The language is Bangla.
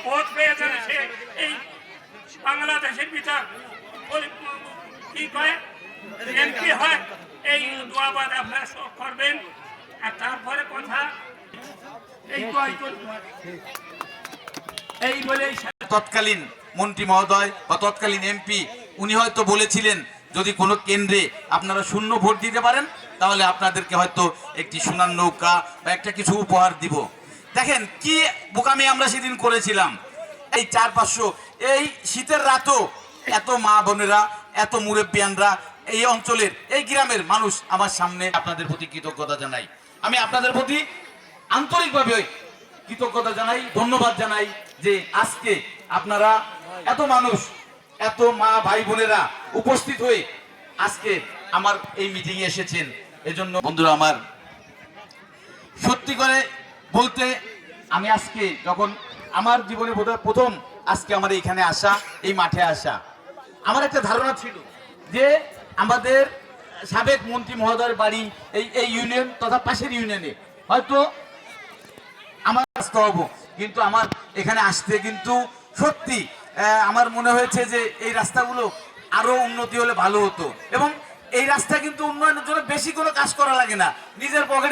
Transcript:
ভোট পেয়ে যেন সে এই বাংলাদেশের ভিতর কি কয় এমপি হয়, এই দোয়াবাদ আপনারা করবেন। আর তারপরে কথা এই বলে তৎকালীন মন্ত্রী মহোদয় বা তৎকালীন এমপি উনি হয়তো বলেছিলেন যদি কোনো কেন্দ্রে আপনারা শূন্য ভোট দিতে পারেন তাহলে আপনাদেরকে হয়তো একটি সোনার নৌকা বা একটা কিছু উপহার দিব। দেখেন কি বোকামি আমরা সেদিন করেছিলাম। এই 400-500 এই শীতের রাতও এত মা বোনেরা, এত মুরব্বিয়ানরা, এই অঞ্চলের এই গ্রামের মানুষ আমার সামনে আপনাদের প্রতি কৃতজ্ঞতা জানাই। আমি আপনাদের প্রতি আন্তরিকভাবে কৃতজ্ঞতা জানাই, ধন্যবাদ জানাই যে আজকে আপনারা এত মানুষ, এত মা ভাই বোনেরা উপস্থিত হয়ে আজকে আমার এই মিটিংয়ে এসেছেন। এজন্য বন্ধুরা আমার, সত্যি করে বলতে আমি আজকে যখন আমার জীবনে প্রথম আজকে আমার এইখানে আসা, এই মাঠে আসা, আমার একটা ধারণা ছিল যে আমাদের সাবেক মন্ত্রী মহোদয়ের বাড়ি এই ইউনিয়ন তথা পাশের ইউনিয়নে হয়তো আমার আসতে হবো, কিন্তু আমার এখানে আসতে কিন্তু সত্যি আমার মনে হয়েছে যে এই রাস্তাগুলো আরো উন্নতি হলে ভালো হতো। এবং এই রাস্তা কিন্তু উন্নয়নের জন্য বেশি কোনো কাজ করা লাগে না, নিজের পকেটে